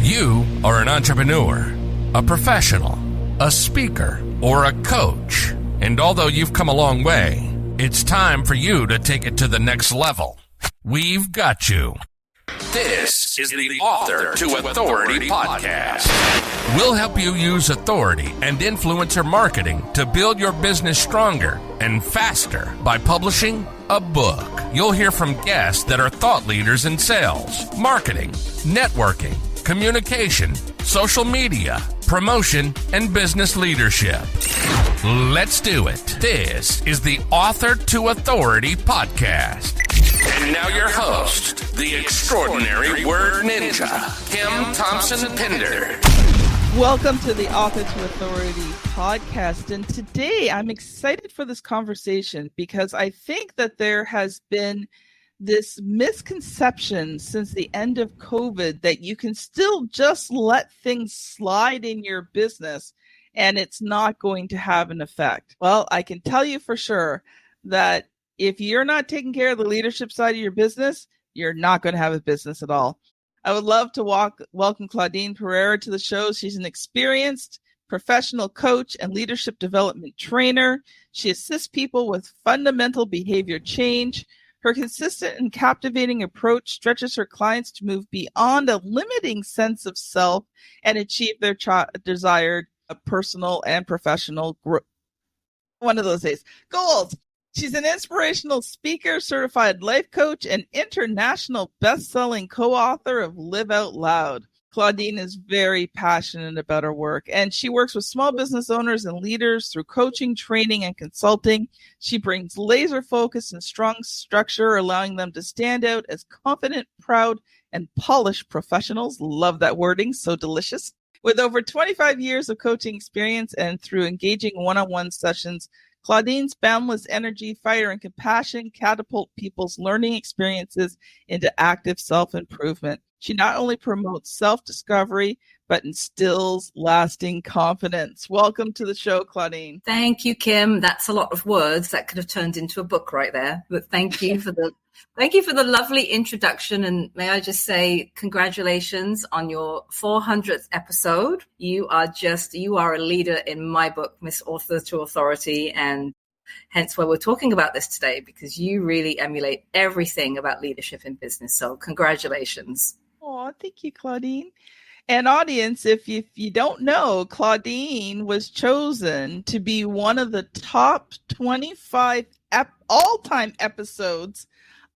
You are an entrepreneur, a professional, a speaker, or a coach. And although you've come a long way, it's time for you to take it to the next level. We've got you. This is the Author to Authority podcast. We'll help you use authority and influencer marketing to build your business stronger and faster by publishing a book. You'll hear from guests that are thought leaders in sales, marketing, networking, communication, social media, promotion, and business leadership. Let's do it. This is the Author to Authority podcast. And now your host, the extraordinary word ninja, Kim Thompson-Pinder. Welcome to the Author to Authority podcast. And today I'm excited for this conversation because I think that there has been this misconception since the end of COVID that you can still just let things slide in your business and it's not going to have an effect. Well, I can tell you for sure that if you're not taking care of the leadership side of your business, you're not going to have a business at all. I would love to welcome Claudine Pereira to the show. She's an experienced professional coach and leadership development trainer. She assists people with fundamental behavior change. Her consistent and captivating approach stretches her clients to move beyond a limiting sense of self and achieve their desired personal and professional growth. One of those days. Goals. She's an inspirational speaker, certified life coach, and international best-selling co-author of Live Out Loud. Claudine is very passionate about her work, and she works with small business owners and leaders through coaching, training, and consulting. She brings laser focus and strong structure, allowing them to stand out as confident, proud, and polished professionals. Love that wording, so delicious. With over 25 years of coaching experience and through engaging one-on-one sessions, Claudine's boundless energy, fire, and compassion catapult people's learning experiences into active self-improvement. She not only promotes self-discovery, but instills lasting confidence. Welcome to the show, Claudine. Thank you, Kim. That's a lot of words that could have turned into a book right there. But thank you for the lovely introduction. And may I just say congratulations on your 400th episode. You are a leader in my book, Miss Author to Authority, and hence why we're talking about this today, because you really emulate everything about leadership in business. So congratulations. Oh, thank you, Claudine. And audience, if you don't know, Claudine was chosen to be one of the top 25 all-time episodes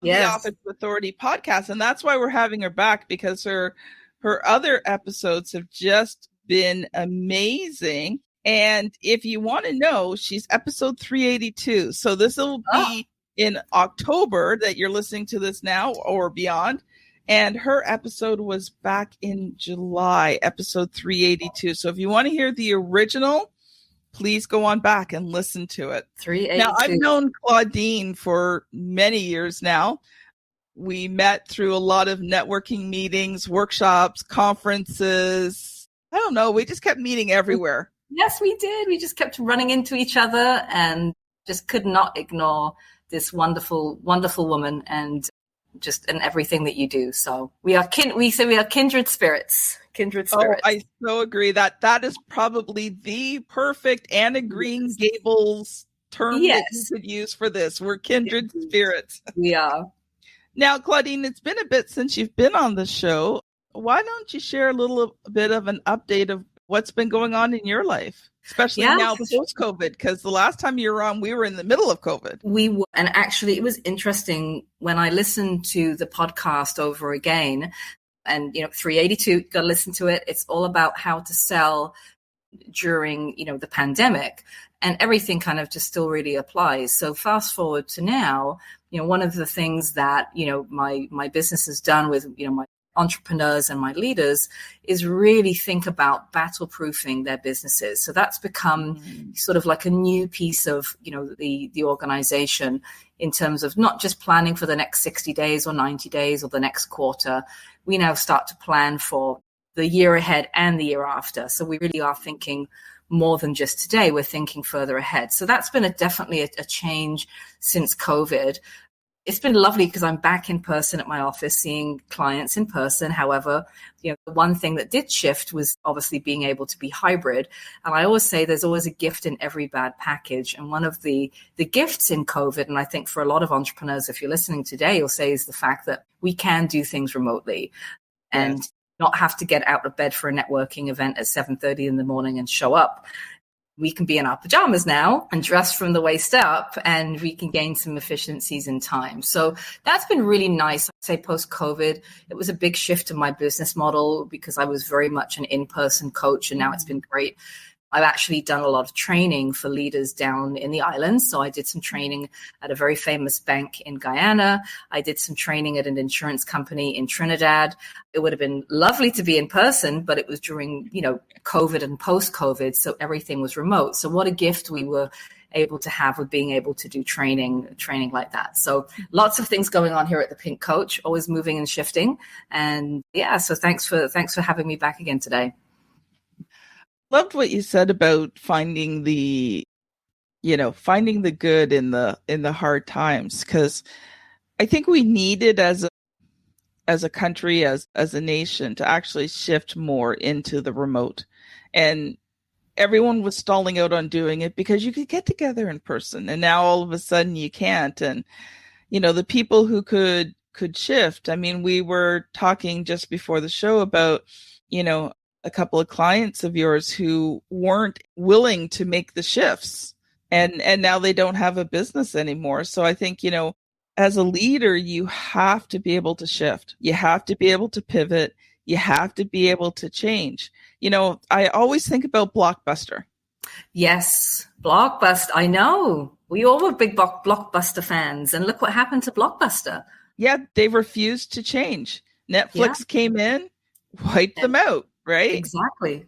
of the Author to Authority podcast. And that's why we're having her back, because her other episodes have just been amazing. And if you want to know, she's episode 382. So this will be in October that you're listening to this now or beyond. And her episode was back in July, episode 382. So if you want to hear the original, please go on back and listen to it. 382. Now, I've known Claudine for many years now. We met through a lot of networking meetings, workshops, conferences. I don't know. We just kept meeting everywhere. Yes, we did. We just kept running into each other and just could not ignore this wonderful, wonderful woman and everything that you do. So we are kindred spirits. Kindred spirits. Oh, I so agree that is probably the perfect Anna Green Gables term that you could use for this. We're kindred spirits. We are. Now, Claudine, it's been a bit since you've been on the show. Why don't you share a little bit of an update of what's been going on in your life, especially now post-COVID, because the last time you were on, we were in the middle of COVID. We were, and actually it was interesting when I listened to the podcast over again, and 382, got to listen to it. It's all about how to sell during the pandemic, and everything kind of just still really applies. So fast forward to now, one of the things that my business has done with my entrepreneurs and my leaders is really think about battle-proofing their businesses. So that's become sort of like a new piece of, the organization in terms of not just planning for the next 60 days or 90 days or the next quarter. We now start to plan for the year ahead and the year after. So we really are thinking more than just today. We're thinking further ahead. So that's been definitely a change since COVID. it's been lovely because I'm back in person at my office, seeing clients in person. However, the one thing that did shift was obviously being able to be hybrid. And I always say there's always a gift in every bad package. And one of the gifts in COVID, and I think for a lot of entrepreneurs, if you're listening today, you'll say is the fact that we can do things remotely and not have to get out of bed for a networking event at 7:30 in the morning and show up. We can be in our pajamas now and dress from the waist up, and we can gain some efficiencies in time. So that's been really nice. I'd say post-COVID, it was a big shift in my business model because I was very much an in-person coach, and now it's been great. I've actually done a lot of training for leaders down in the islands. So I did some training at a very famous bank in Guyana. I did some training at an insurance company in Trinidad. It would have been lovely to be in person, but it was during, COVID and post-COVID. So everything was remote. So what a gift we were able to have with being able to do training like that. So lots of things going on here at the Pink Coach, always moving and shifting. And so thanks for having me back again today. Loved what you said about finding the good in the hard times, because I think we needed as a country, as a nation, to actually shift more into the remote. And everyone was stalling out on doing it because you could get together in person, and now all of a sudden you can't. And the people who could shift. I mean, we were talking just before the show about a couple of clients of yours who weren't willing to make the shifts, and now they don't have a business anymore. So I think, as a leader, you have to be able to shift. You have to be able to pivot. You have to be able to change. I always think about Blockbuster. Yes, Blockbuster. I know. We all were big Blockbuster fans, and look what happened to Blockbuster. Yeah, they refused to change. Netflix came in, wiped them out. Right. Exactly.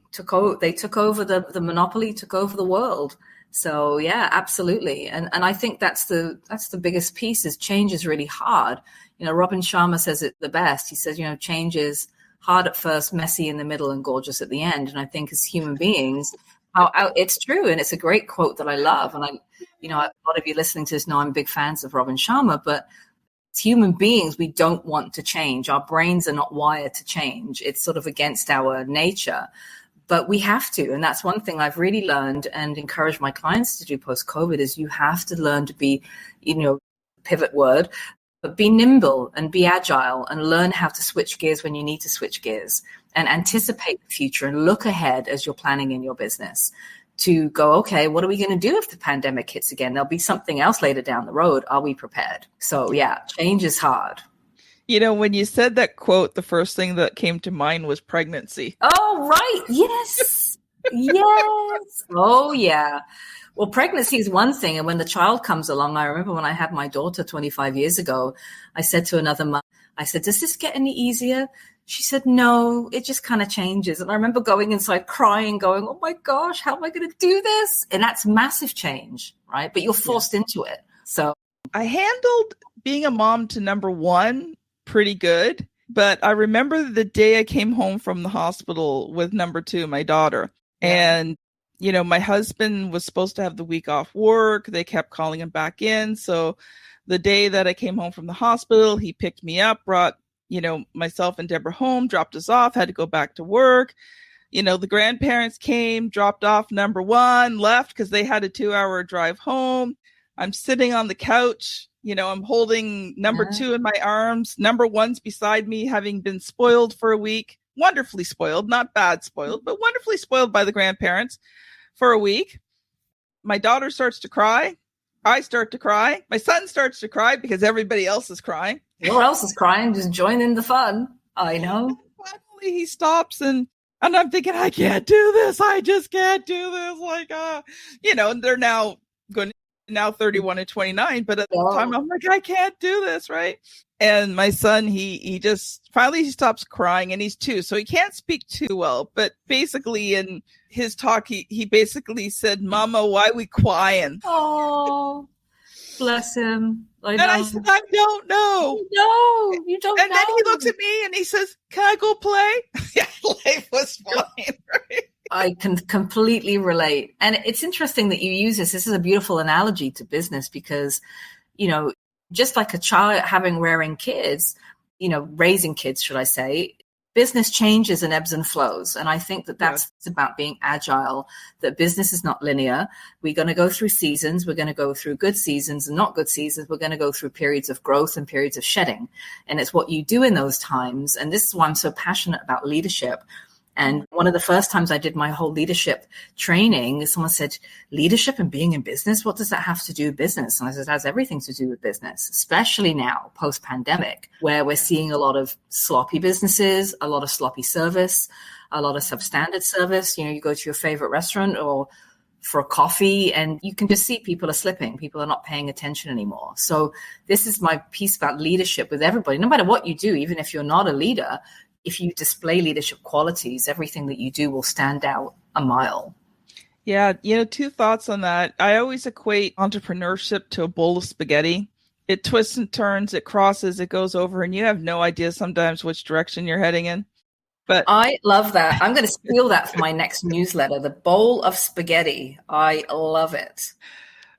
They took over the monopoly, took over the world. So yeah, absolutely. And I think that's the biggest piece is change is really hard. Robin Sharma says it the best. He says, change is hard at first, messy in the middle, and gorgeous at the end. And I think as human beings, it's true. And it's a great quote that I love. And a lot of you listening to this know I'm big fans of Robin Sharma, but as human beings, we don't want to change. Our brains are not wired to change. It's sort of against our nature, but we have to. And that's one thing I've really learned and encouraged my clients to do post-COVID is you have to learn to be, pivot word, but be nimble and be agile and learn how to switch gears when you need to switch gears and anticipate the future and look ahead as you're planning in your business to go, okay, what are we going to do if the pandemic hits again? There'll be something else later down the road. Are we prepared? So yeah, change is hard. When you said that quote, the first thing that came to mind was pregnancy. Oh, right. Yes. Yes. Oh, yeah. Well, pregnancy is one thing. And when the child comes along, I remember when I had my daughter 25 years ago, I said to another mom, I said, does this get any easier? She said, no, it just kind of changes. And I remember going inside crying, going, oh my gosh, how am I going to do this? And that's massive change, right? But you're forced into it. So I handled being a mom to number one pretty good. But I remember the day I came home from the hospital with number two, my daughter. Yeah. And, my husband was supposed to have the week off work. They kept calling him back in. So the day that I came home from the hospital, he picked me up, brought myself and Deborah home, dropped us off, had to go back to work. The grandparents came, dropped off number one, left because they had a 2-hour drive home. I'm sitting on the couch, I'm holding number two in my arms. Number one's beside me, having been spoiled for a week, wonderfully spoiled, not bad spoiled, but wonderfully spoiled by the grandparents for a week. My daughter starts to cry. I start to cry. My son starts to cry because everybody else is crying. Who else is crying? Just join in the fun. I know. Finally, he stops and I'm thinking, I can't do this. I just can't do this. Like, and they're now 31 and 29. But at the time, I'm like, I can't do this, right? And my son, he just finally he stops crying, and he's 2, so he can't speak too well. But basically, in his talk, he basically said, "Mama, why we crying?" Oh, bless him. And I said, I don't know. No, you don't know. And then he looks at me and he says, can I go play? Yeah, life was fine, right? I can completely relate. And it's interesting that you use this. This is a beautiful analogy to business because, just like a child rearing kids, raising kids, should I say, business changes and ebbs and flows. And I think that's about being agile, that business is not linear. We're going to go through seasons. We're going to go through good seasons and not good seasons. We're going to go through periods of growth and periods of shedding. And it's what you do in those times. And this is why I'm so passionate about leadership. And one of the first times I did my whole leadership training, someone said, leadership and being in business, what does that have to do with business? And I said, it has everything to do with business, especially now, post-pandemic, where we're seeing a lot of sloppy businesses, a lot of sloppy service, a lot of substandard service. You go to your favorite restaurant or for a coffee, and you can just see people are slipping. People are not paying attention anymore. So this is my piece about leadership with everybody. No matter what you do, even if you're not a leader, if you display leadership qualities, everything that you do will stand out a mile. Yeah, two thoughts on that. I always equate entrepreneurship to a bowl of spaghetti. It twists and turns, it crosses, it goes over, and you have no idea sometimes which direction you're heading in. But I love that. I'm going to steal that for my next newsletter, the bowl of spaghetti. I love it.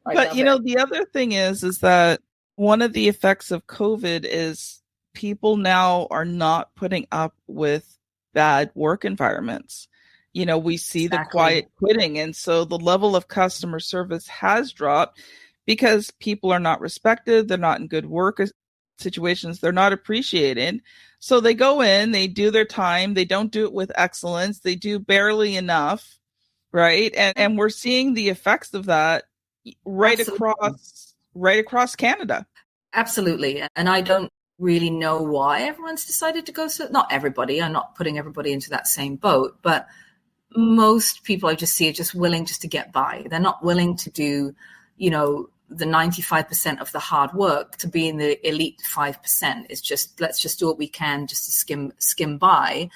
The other thing is that one of the effects of COVID is people now are not putting up with bad work environments. We see the quiet quitting. And so the level of customer service has dropped because people are not respected. They're not in good work situations. They're not appreciated. So they go in, they do their time. They don't do it with excellence. They do barely enough. Right. And we're seeing the effects of that right across Canada. Absolutely. And I don't really know why everyone's decided to go. So not everybody, I'm not putting everybody into that same boat, but most people I just see are just willing just to get by. They're not willing to do, the 95% of the hard work to be in the elite 5%. It's just, let's just do what we can just to skim by.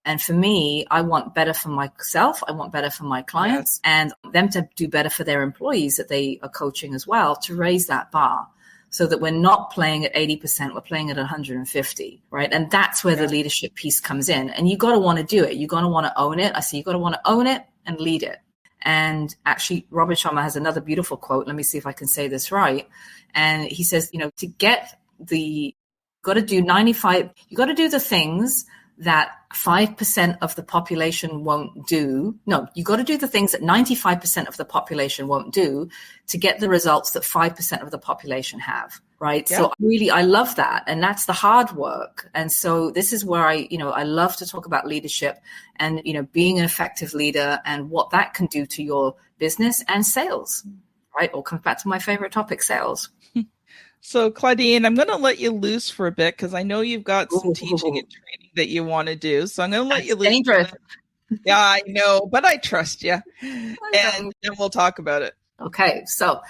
And for me, I want better for myself. I want better for my clients and them to do better for their employees that they are coaching as well, to raise that bar, so that we're not playing at 80%, we're playing at 150, right? And that's where the leadership piece comes in. And you got to want to do it. You got to want to own it. I say you got to want to own it and lead it. And actually, Robert Sharma has another beautiful quote. Let me see if I can say this right. And he says, to get got to do the things that 5% of the population won't do. No, you got to do the things that 95% of the population won't do to get the results that 5% of the population have, right? Yeah. So I love that. And that's the hard work. And so this is where I love to talk about leadership and, being an effective leader and what that can do to your business and sales, right? Or comes back to my favorite topic, sales. So, Claudine, I'm going to let you loose for a bit because I know you've got some teaching and training that you want to do. So I'm going to let you loose. Dangerous. Yeah, I know, but I trust you. And then we'll talk about it. Okay. So,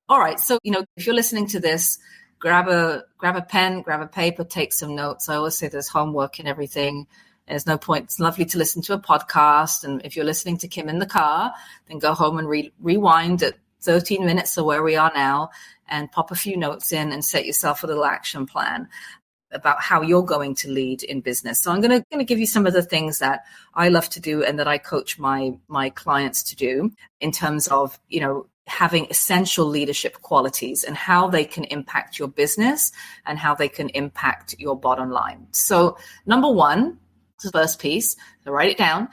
all right. So, if you're listening to this, grab a pen, grab a paper, take some notes. I always say there's homework and everything. There's no point. It's lovely to listen to a podcast. And if you're listening to Kim in the car, then go home and rewind at 13 minutes of where we are now and pop a few notes in and set yourself a little action plan about how you're going to lead in business. So I'm going to give you some of the things that I love to do and that I coach my clients to do in terms of, having essential leadership qualities and how they can impact your business and how they can impact your bottom line. So number one, the first piece, so write it down.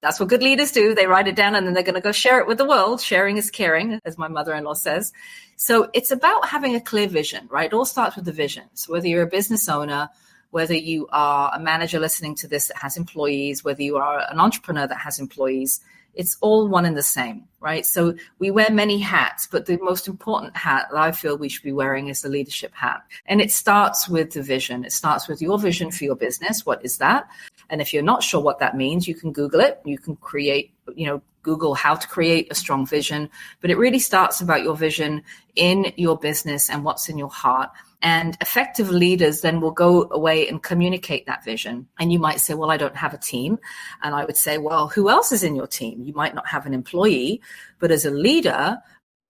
That's what good leaders do. They write it down and then they're going to go share it with the world. Sharing is caring, as my mother-in-law says. So it's about having a clear vision, right? It all starts with the vision. So whether you're a business owner, whether you are a manager listening to this that has employees, whether you are an entrepreneur that has employees, it's all one and the same, right? So we wear many hats, but the most important hat that I feel we should be wearing is the leadership hat. And it starts with the vision. It starts with your vision for your business. What is that? And if you're not sure what that means, you can Google it. You can Google how to create a strong vision. But it really starts about your vision in your business and what's in your heart. And effective leaders then will go away and communicate that vision. And you might say, well, I don't have a team. And I would say, well, who else is in your team? You might not have an employee, but as a leader,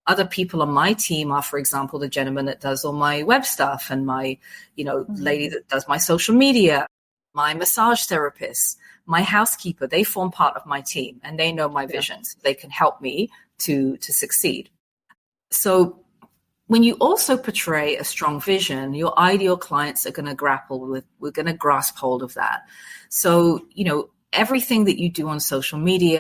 other people on my team are, for example, the gentleman that does all my web stuff and my, lady that does my social media, my massage therapist, my housekeeper. They form part of my team and they know my visions. They can help me to succeed. So when you also portray a strong vision, your ideal clients are going to we're going to grasp hold of that. So, everything that you do on social media,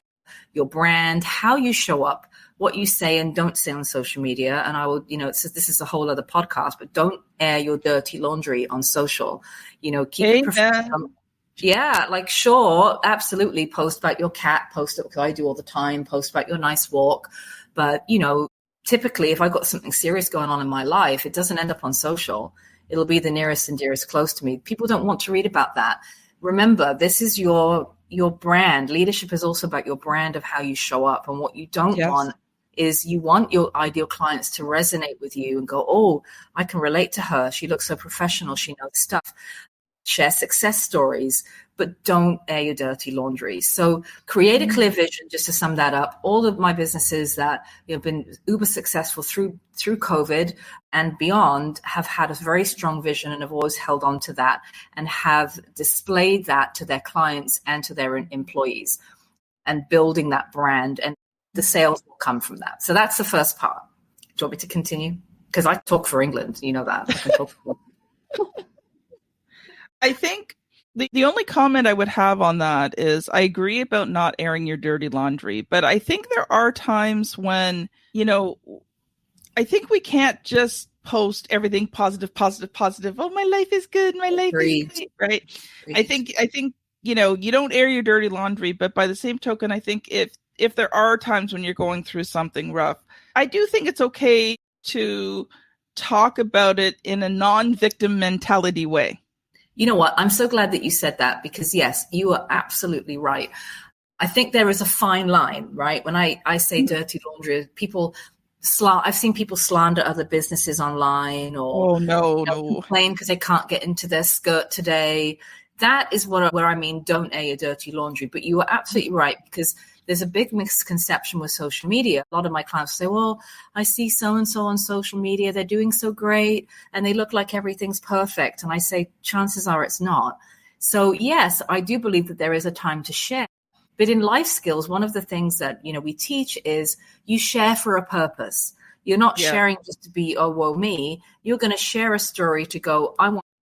your brand, how you show up, what you say and don't say on social media. And I will, this is a whole other podcast, but don't air your dirty laundry on social, keep it professional. Yeah, sure, absolutely. Post about your cat, post it, because I do all the time, post about your nice walk. But, typically, if I've got something serious going on in my life, it doesn't end up on social. It'll be the nearest and dearest close to me. People don't want to read about that. Remember, this is your brand. Leadership is also about your brand of how you show up. And what you don't want is you want your ideal clients to resonate with you and go, oh, I can relate to her. She looks so professional. She knows stuff. Share success stories, but don't air your dirty laundry. So create a clear vision, just to sum that up. All of my businesses that have been uber successful through COVID and beyond have had a very strong vision and have always held on to that and have displayed that to their clients and to their employees and building that brand. And the sales will come from that. So that's the first part. Do you want me to continue? Because I talk for England, you know that. I can talk for I think the only comment I would have on that is I agree about not airing your dirty laundry, but I think there are times when, I think we can't just post everything positive. Oh, my life is good. My life is great, right? I think, you don't air your dirty laundry, but by the same token, I think if there are times when you're going through something rough, I do think it's okay to talk about it in a non-victim mentality way. You know what? I'm so glad that you said that, because yes, you are absolutely right. I think there is a fine line, right? When I say dirty laundry, I've seen people slander other businesses online or complain because they can't get into their skirt today. That is where I mean, don't air your dirty laundry. But you are absolutely right, because there's a big misconception with social media. A lot of my clients say, well, I see so-and-so on social media. They're doing so great and they look like everything's perfect. And I say, chances are it's not. So yes, I do believe that there is a time to share. But in life skills, one of the things that, we teach is you share for a purpose. You're not sharing just to be, oh, woe me. You're going to share a story to go,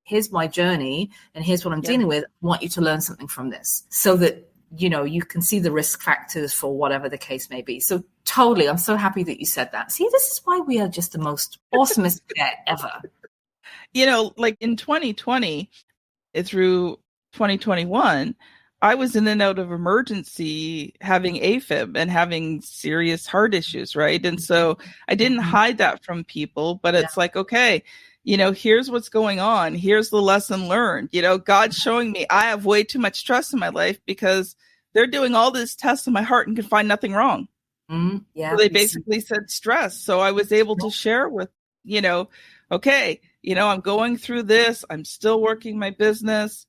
here's my journey and here's what I'm dealing with. I want you to learn something from this so that you can see the risk factors for whatever the case may be. So totally, I'm so happy that you said that. See, this is why we are just the most awesomest get ever. In 2020 through 2021, I was in and out of emergency having AFib and having serious heart issues, right? And so I didn't hide that from people, but it's like, okay, here's what's going on. Here's the lesson learned. God's showing me I have way too much stress in my life because they're doing all this tests in my heart and can find nothing wrong. So they basically said stress. So I was able to share with, okay, I'm going through this. I'm still working my business,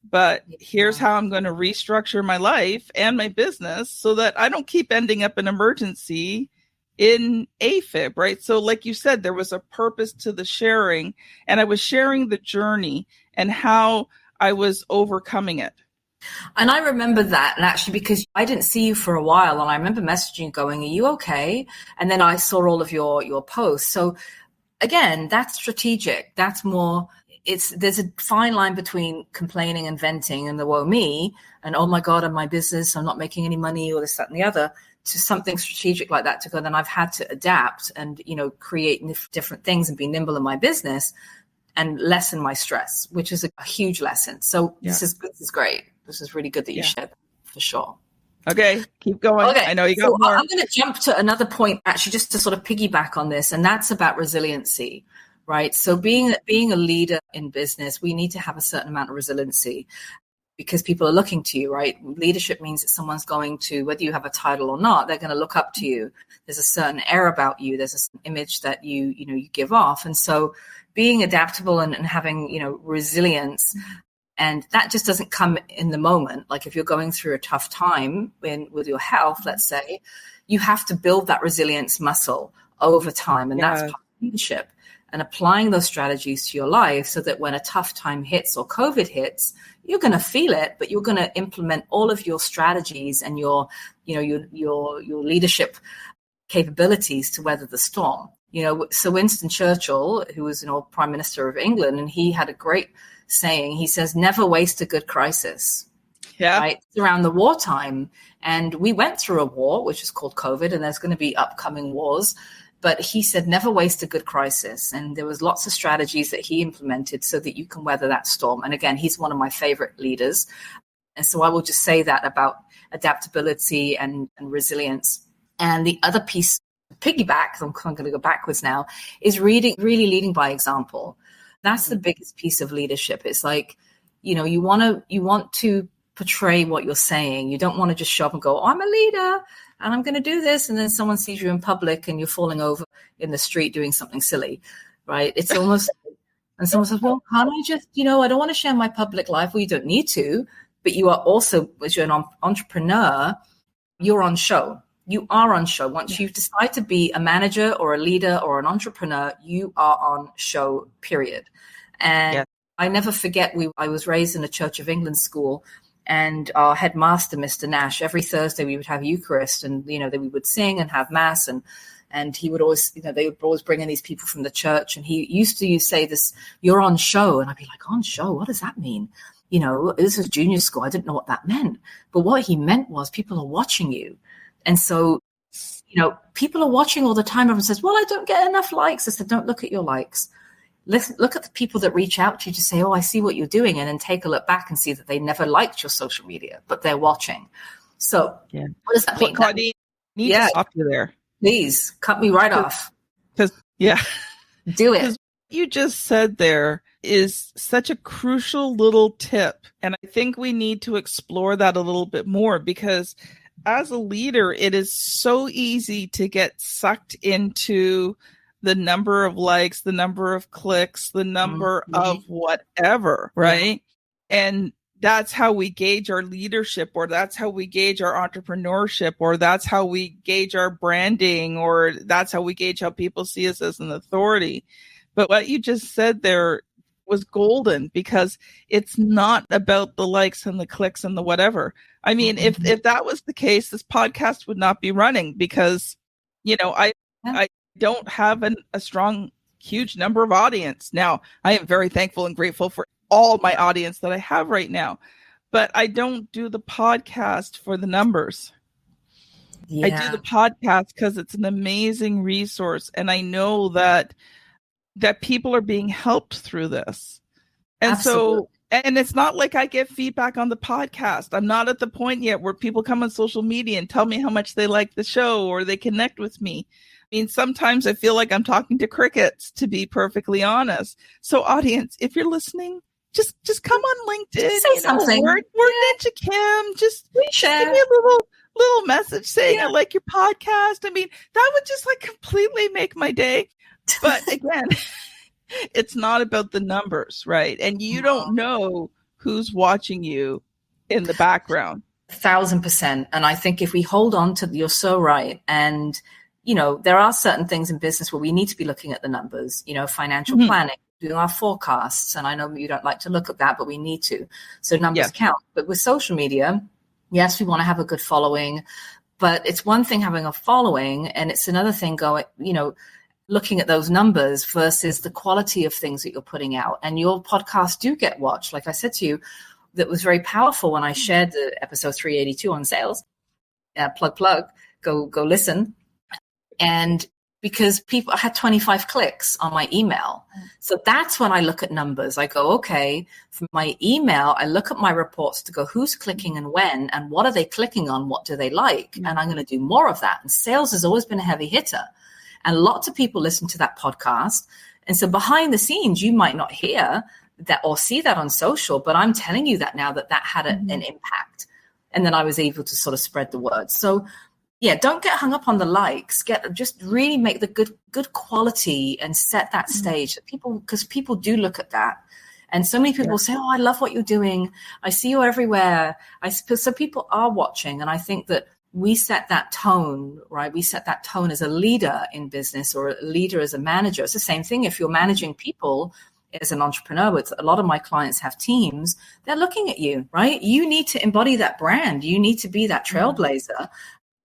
but here's how I'm going to restructure my life and my business so that I don't keep ending up in emergency in AFib, right? So like you said, there was a purpose to the sharing, and I was sharing the journey and how I was overcoming it. And I remember that, and actually, because I didn't see you for a while, and I remember messaging you going, are you okay? And then I saw all of your posts. So again, that's strategic. That's more, there's a fine line between complaining and venting and the woe me and, oh my God, I'm my business, I'm not making any money, or this, that, and the other, to something strategic like that to go, then I've had to adapt and, create different things and be nimble in my business and lessen my stress, which is a huge lesson. So this is great. This is really good that you shared, for sure. Okay, keep going. Okay. I know you got more. I'm going to jump to another point, actually, just to sort of piggyback on this, and that's about resiliency, right? So being a leader in business, we need to have a certain amount of resiliency because people are looking to you, right? Leadership means that someone's going to, whether you have a title or not, they're going to look up to you. There's a certain air about you. There's a certain image that you give off. And so being adaptable and having, resilience, and that just doesn't come in the moment. Like if you're going through a tough time with your health, let's say, you have to build that resilience muscle over time. And that's part of leadership. And applying those strategies to your life so that when a tough time hits or COVID hits, you're going to feel it, but you're going to implement all of your strategies and your leadership capabilities to weather the storm. So Winston Churchill, who was Prime Minister of England, and he had a great saying. He says, never waste a good crisis. Yeah. Right? It's around the wartime. And we went through a war, which is called COVID, and there's going to be upcoming wars. But he said, never waste a good crisis. And there was lots of strategies that he implemented so that you can weather that storm. And again, he's one of my favorite leaders. And so I will just say that about adaptability and resilience. And the other piece, piggyback, I'm going to go backwards now, is really leading by example. That's the biggest piece of leadership. It's like, you want to portray what you're saying. You don't want to just show up and go, I'm a leader and I'm going to do this. And then someone sees you in public and you're falling over in the street doing something silly, right? It's almost, and someone says, well, can't I just, I don't want to share my public life. Well, you don't need to, but you are also, as you're an entrepreneur, you're on show. You are on show. Once you decide to be a manager or a leader or an entrepreneur, you are on show, period. And I never forget, I was raised in a Church of England school, and our headmaster, Mr. Nash, every Thursday we would have Eucharist, and we would sing and have mass, and he would always, they would always bring in these people from the church, and he used to say this, "You're on show," and I'd be like, "On show? What does that mean?" This is junior school. I didn't know what that meant, but what he meant was people are watching you, and so people are watching all the time. Everyone says, "Well, I don't get enough likes." I said, "Don't look at your likes. Look at the people that reach out to you to say, oh, I see what you're doing,' and then take a look back and see that they never liked your social media, but they're watching." So what does that mean? Claudine, need to stop you there. Please cut me right off. Because, do it. What you just said there is such a crucial little tip. And I think we need to explore that a little bit more, because as a leader, it is so easy to get sucked into the number of likes, the number of clicks, the number of whatever, right? And that's how we gauge our leadership, or that's how we gauge our entrepreneurship, or that's how we gauge our branding, or that's how we gauge how people see us as an authority. But what you just said there was golden, because it's not about the likes and the clicks and the whatever. I mean, if that was the case, this podcast would not be running, because, I don't have a strong, huge number of audience. Now, I am very thankful and grateful for all my audience that I have right now, but I don't do the podcast for the numbers. I do the podcast because it's an amazing resource, and I know that people are being helped through this. And Absolutely. and it's not like I get feedback on the podcast. I'm not at the point yet where people come on social media and tell me how much they like the show or they connect with me. I mean, sometimes I feel like I'm talking to crickets, to be perfectly honest. So audience, if you're listening, just come on LinkedIn. Say something. We're Ninja Kim. Just give me a little message saying I like your podcast. I mean, that would just completely make my day. But again, it's not about the numbers, right? And you don't know who's watching you in the background. 1,000%. And I think if we hold on to, you're so right. And, there are certain things in business where we need to be looking at the numbers, financial planning, doing our forecasts. And I know you don't like to look at that, but we need to. So numbers count. But with social media, yes, we want to have a good following, but it's one thing having a following, and it's another thing going, looking at those numbers versus the quality of things that you're putting out. And your podcasts do get watched. Like I said to you, that was very powerful when I shared the episode 382 on sales. Plug, go listen. And because I had 25 clicks on my email. So that's when I look at numbers. I go, okay, from my email, I look at my reports to go, who's clicking and when, and what are they clicking on? What do they like? And I'm going to do more of that. And sales has always been a heavy hitter. And lots of people listen to that podcast. And so behind the scenes, you might not hear that or see that on social, but I'm telling you that now that had an impact. And then I was able to sort of spread the word. So don't get hung up on the likes. Just really make the good quality and set that stage that because people do look at that. And so many people say, oh, I love what you're doing. I see you everywhere. So people are watching. And I think that we set that tone, right? We set that tone as a leader in business or a leader as a manager. It's the same thing if you're managing people as an entrepreneur. With a lot of my clients have teams, they're looking at you, right? You need to embody that brand. You need to be that trailblazer,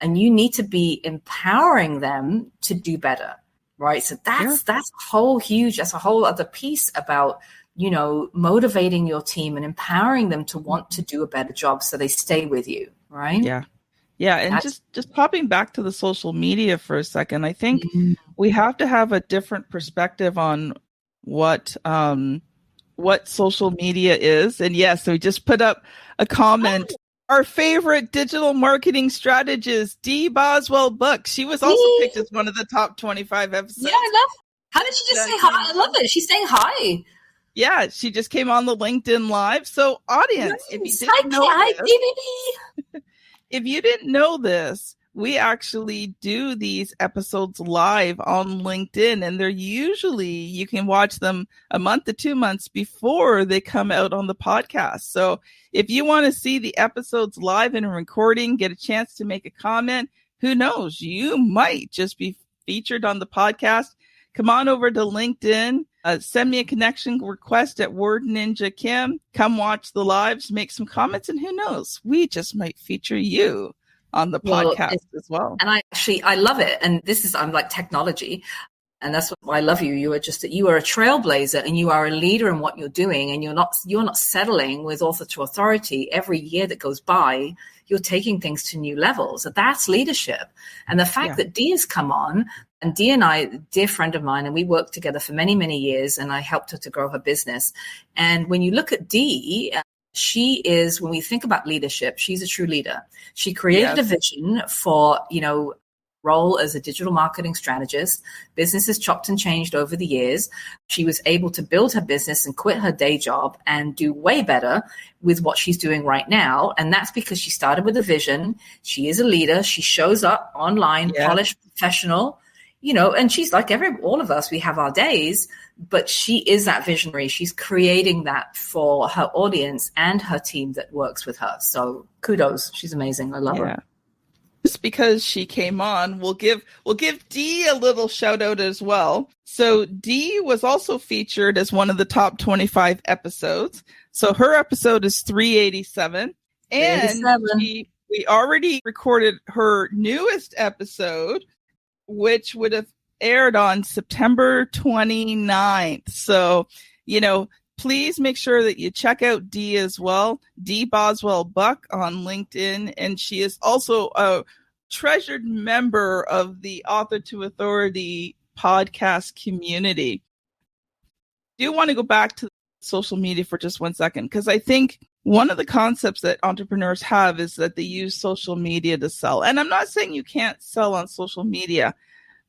and you need to be empowering them to do better. right? So that's a whole other piece about, motivating your team and empowering them to want to do a better job so they stay with you, right? Yeah, and just popping back to the social media for a second, I think we have to have a different perspective on what social media is. And yes, so we just put up a comment. Our favorite digital marketing strategist, Dee Boswell Book. She was also picked as one of the top 25 episodes. Yeah, I love it. How did she just say hi? I love it. She's saying hi. Yeah, she just came on the LinkedIn Live. So audience, if you didn't know this, we actually do these episodes live on LinkedIn, and they're usually, you can watch them a month to 2 months before they come out on the podcast. So if you want to see the episodes live in a recording, get a chance to make a comment, who knows, you might just be featured on the podcast. Come on over to LinkedIn, send me a connection request at Word Ninja Kim. Come watch the lives, make some comments, and who knows, we just might feature you on the podcast as well. And I love it. And I'm like technology. And that's why I love you. You are a trailblazer, and you are a leader in what you're doing. And you're not settling with author to authority. Every year that goes by, you're taking things to new levels. So that's leadership. And the fact that Dee has come on, and Dee and I, a dear friend of mine, and we worked together for many, many years, and I helped her to grow her business. And when you look at Dee, she is, when we think about leadership, she's a true leader. She created a vision for, role as a digital marketing strategist. Business has chopped and changed over the years. She was able to build her business and quit her day job and do way better with what she's doing right now. And that's because she started with a vision. She is a leader. She shows up online, polished, professional, and she's like all of us, we have our days, but she is that visionary. She's creating that for her audience and her team that works with her. So kudos. She's amazing. I love her. Just because she came on, we'll give Dee a little shout out as well. So Dee was also featured as one of the top 25 episodes. So her episode is 387. And we already recorded her newest episode, which would have aired on September 29th. So, please make sure that you check out Dee as well, Dee Boswell Buck on LinkedIn. And she is also a treasured member of the Author to Authority podcast community. I do want to go back to social media for just 1 second, because I think one of the concepts that entrepreneurs have is that they use social media to sell. And I'm not saying you can't sell on social media,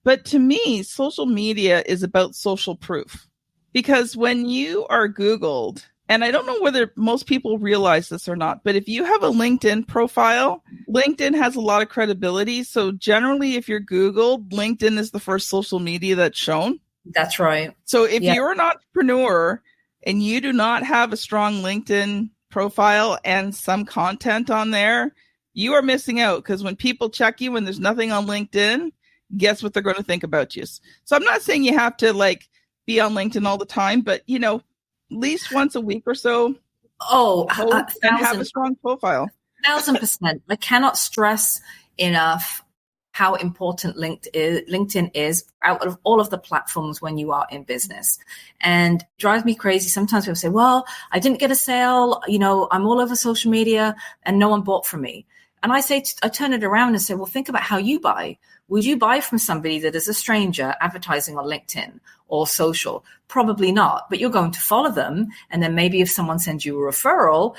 but to me, social media is about social proof. Because when you are Googled, and I don't know whether most people realize this or not, but if you have a LinkedIn profile, LinkedIn has a lot of credibility. So generally, if you're Googled, LinkedIn is the first social media that's shown. That's right. So if you're an entrepreneur and you do not have a strong LinkedIn profile and some content on there, you are missing out, because when people check you and there's nothing on LinkedIn, guess what they're going to think about you. So I'm not saying you have to be on LinkedIn all the time, but at least once a week or so. And have a strong profile. 1,000%. I cannot stress enough how important LinkedIn is out of all of the platforms when you are in business. And it drives me crazy. Sometimes people say, well, I didn't get a sale. I'm all over social media and no one bought from me. And I turn it around and say, well, think about how you buy. Would you buy from somebody that is a stranger advertising on LinkedIn or social? Probably not, but you're going to follow them. And then maybe if someone sends you a referral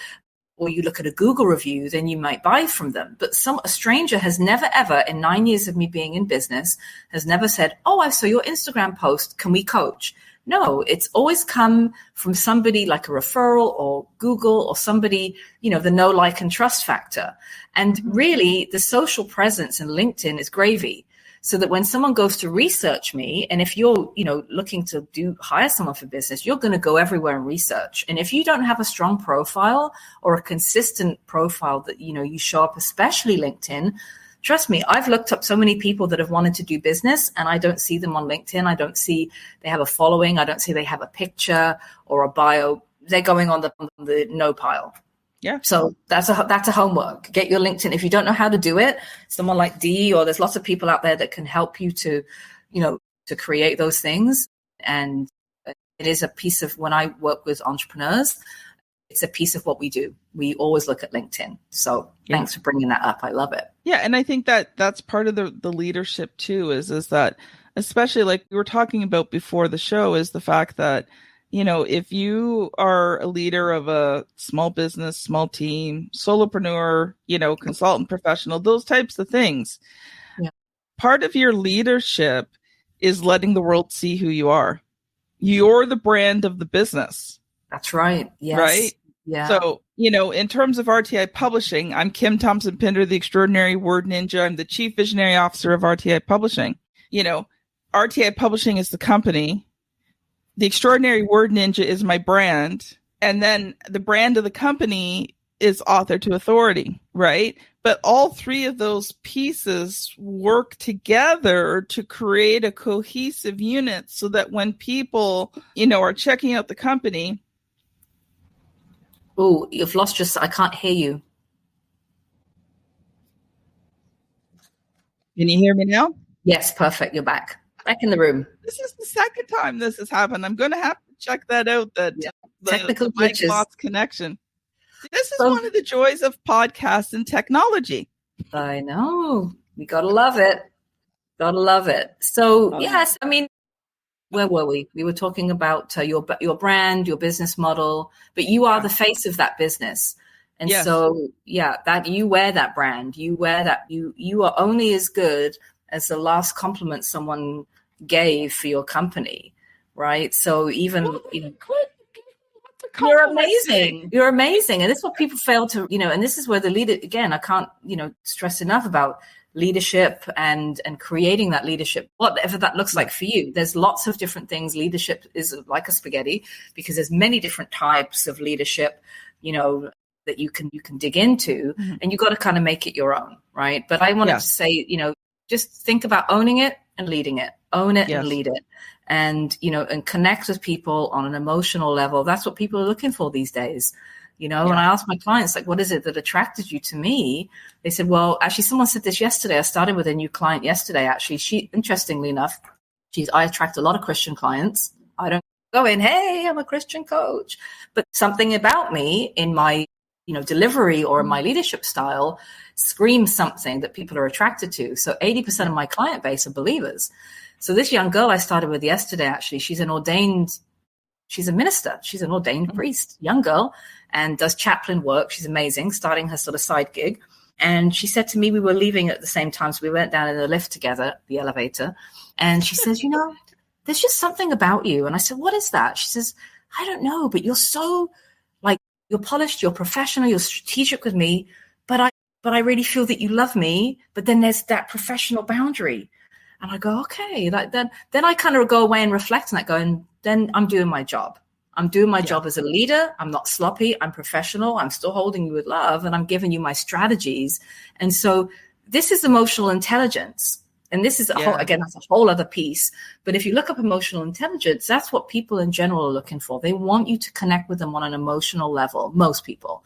or you look at a Google review, then you might buy from them. But a stranger has never, ever, in 9 years of me being in business, has never said, oh, I saw your Instagram post. Can we coach? No, it's always come from somebody like a referral or Google or somebody, the know, like, and trust factor. And really, the social presence in LinkedIn is gravy. So that when someone goes to research me, and if you're, looking to hire someone for business, you're going to go everywhere and research. And if you don't have a strong profile or a consistent profile that, you show up, especially LinkedIn, trust me, I've looked up so many people that have wanted to do business and I don't see them on LinkedIn. I don't see they have a following. I don't see they have a picture or a bio. They're going on the no pile. Yeah. So that's a homework. Get your LinkedIn. If you don't know how to do it, someone like Dee, or there's lots of people out there that can help you to, to create those things. And it is a piece of, when I work with entrepreneurs, it's a piece of what we do. We always look at LinkedIn. So thanks for bringing that up. I love it. Yeah. And I think that that's part of the leadership too, is that, especially like we were talking about before the show, is the fact that, if you are a leader of a small business, small team, solopreneur, consultant, professional, those types of things, part of your leadership is letting the world see who you are. You're the brand of the business. That's right. Yes. Right? Yeah. So, in terms of RTI Publishing, I'm Kim Thompson-Pinder, the extraordinary word ninja. I'm the chief visionary officer of RTI Publishing. RTI Publishing is the company. The extraordinary word ninja is my brand. And then the brand of the company is author to authority, right? But all three of those pieces work together to create a cohesive unit so that when people, are checking out the company. Oh, you've lost I can't hear you. Can you hear me now? Yes, perfect. You're back in the room. This is the second time this has happened. I'm going to have to check that out, that technical the Mike Mott's connection. This is one of the joys of podcasts and technology. I know. We got to love it. Gotta love it. So, yes, I mean, where were we? We were talking about your brand, your business model, but you are the face of that business. And so, that you wear that brand, you wear that, you are only as good as the last compliment someone gave for your company, right? So even, you're amazing. You're amazing. And this is what people fail to, and this is where the leader, again, I can't, stress enough about leadership and creating that leadership, whatever that looks like for you. There's lots of different things. Leadership is like a spaghetti because there's many different types of leadership, that you can dig into, and you got to kind of make it your own, right? But I wanted to say, just think about owning it and leading it. Own it and lead it. And, and connect with people on an emotional level. That's what people are looking for these days. When I asked my clients, like, what is it that attracted you to me? They said, well, actually, someone said this yesterday. I started with a new client yesterday, actually. She, interestingly enough, I attract a lot of Christian clients. I don't go in, hey, I'm a Christian coach. But something about me in my, delivery or my leadership style screams something that people are attracted to. So 80% of my client base are believers. So this young girl I started with yesterday, actually, she's a minister. She's an ordained priest, young girl, and does chaplain work. She's amazing, starting her sort of side gig. And she said to me, we were leaving at the same time. So we went down in the lift together, the elevator. And she says, there's just something about you. And I said, what is that? She says, I don't know, but you're so you're polished, you're professional, you're strategic with me, but I really feel that you love me. But then there's that professional boundary. And I go, okay, then I kind of go away and reflect on that, going, then I'm doing my job. I'm doing my job as a leader. I'm not sloppy. I'm professional. I'm still holding you with love, and I'm giving you my strategies. And so this is emotional intelligence. And this is, that's a whole other piece. But if you look up emotional intelligence, that's what people in general are looking for. They want you to connect with them on an emotional level, most people.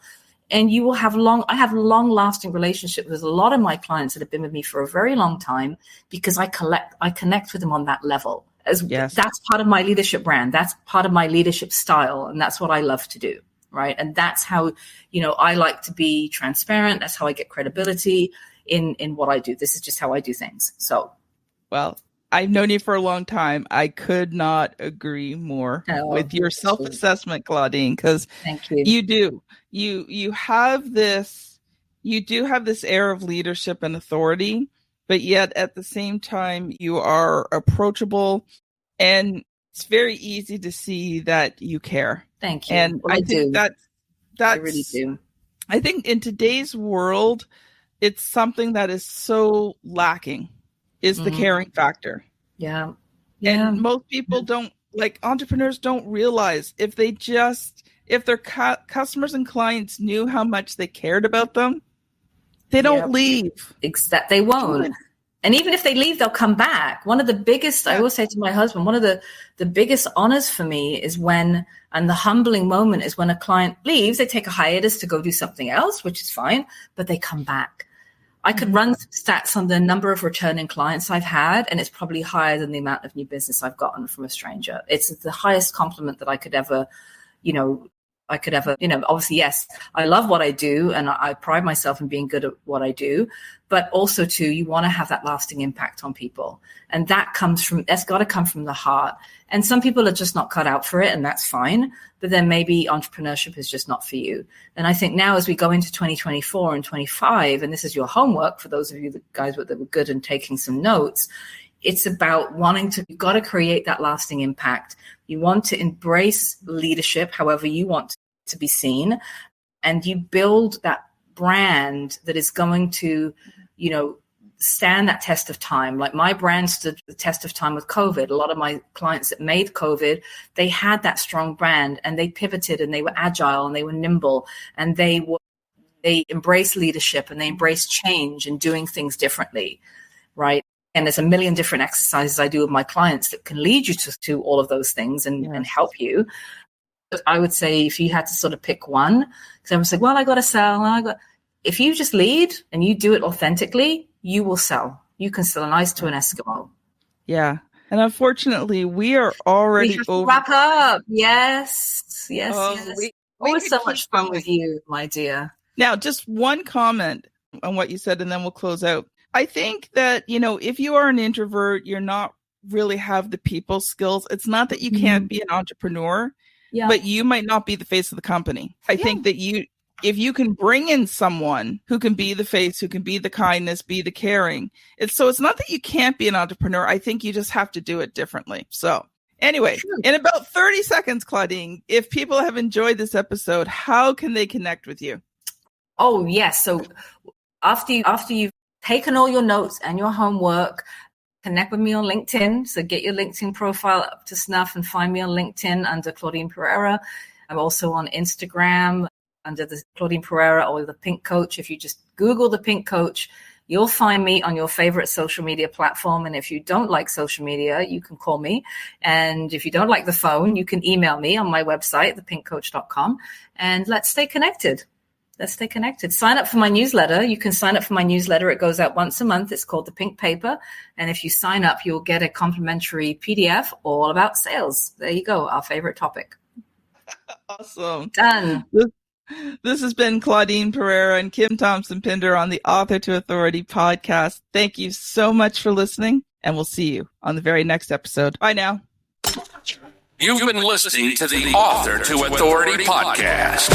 And you will have I have long-lasting relationships with a lot of my clients that have been with me for a very long time because I connect with them on that level. That's part of my leadership brand. That's part of my leadership style. And that's what I love to do, right? And that's how, I like to be transparent. That's how I get credibility in what I do. This is just how I do things. So, well, I've known you for a long time. I could not agree more with your self-assessment, Claudine, because you do. You have this, air of leadership and authority, but yet at the same time, you are approachable, and it's very easy to see that you care. Thank you. And I think that's I really do. I think in today's world, it's something that is so lacking, is the caring factor. Yeah. And most people don't, entrepreneurs don't realize if their customers and clients knew how much they cared about them, they don't leave. They won't. And even if they leave, they'll come back. One of the biggest, I always say to my husband, one of the biggest honors for me is and the humbling moment is when a client leaves, they take a hiatus to go do something else, which is fine, but they come back. I could run stats on the number of returning clients I've had, and it's probably higher than the amount of new business I've gotten from a stranger. It's the highest compliment that I could ever, obviously, yes, I love what I do and I pride myself in being good at what I do, but also too, you want to have that lasting impact on people. And that's got to come from the heart. And some people are just not cut out for it, and that's fine. But then maybe entrepreneurship is just not for you. And I think now as we go into 2024 and 25, and this is your homework for those of you that were good in taking some notes, it's about you've got to create that lasting impact. You want to embrace leadership, however you want to be seen, and you build that brand that is going to, stand that test of time. Like my brand stood the test of time with COVID. A lot of my clients that made COVID, they had that strong brand and they pivoted and they were agile and they were nimble and they embraced leadership and they embraced change and doing things differently, right? And there's a million different exercises I do with my clients that can lead you to all of those things and help you. But I would say if you had to sort of pick one, because everyone's like, well, I got to sell. If you just lead and you do it authentically, you will sell. You can sell an ice to an Eskimo. Yeah. And unfortunately, we are already over. Wrap up. Yes. Always so much fun with you, my dear. Now, just one comment on what you said, and then we'll close out. I think that, if you are an introvert, you're not really have the people skills. It's not that you can't be an entrepreneur, but you might not be the face of the company. I think that if you can bring in someone who can be the face, who can be the kindness, be the caring, it's not that you can't be an entrepreneur. I think you just have to do it differently. So anyway, in about 30 seconds, Claudine, if people have enjoyed this episode, how can they connect with you? Oh, yes. So after you've taken all your notes and your homework, connect with me on LinkedIn. So get your LinkedIn profile up to snuff and find me on LinkedIn under Claudine Pereira. I'm also on Instagram under the Claudine Pereira or the Pink Coach. If you just Google the Pink Coach, you'll find me on your favorite social media platform. And if you don't like social media, you can call me. And if you don't like the phone, you can email me on my website, thepinkcoach.com. And let's stay connected. Sign up for my newsletter. You can sign up for my newsletter. It goes out once a month. It's called The Pink Paper. And if you sign up, you'll get a complimentary PDF all about sales. There you go. Our favorite topic. Awesome. Done. This has been Claudine Pereira and Kim Thompson-Pinder on the Author to Authority podcast. Thank you so much for listening, and we'll see you on the very next episode. Bye now. You've been listening to the Author to Authority podcast.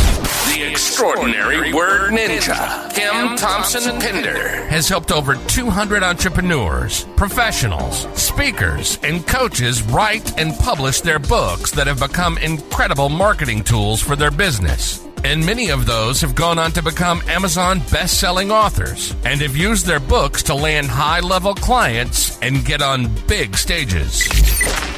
The extraordinary word ninja, Kim Thompson-Pinder, has helped over 200 entrepreneurs, professionals, speakers, and coaches write and publish their books that have become incredible marketing tools for their business. And many of those have gone on to become Amazon best-selling authors and have used their books to land high-level clients and get on big stages.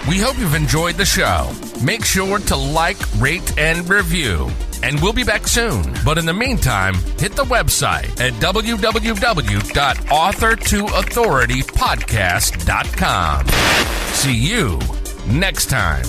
We hope you've enjoyed the show. Make sure to like, rate, and review. And we'll be back soon. But in the meantime, hit the website at www.authortoauthoritypodcast.com. See you next time.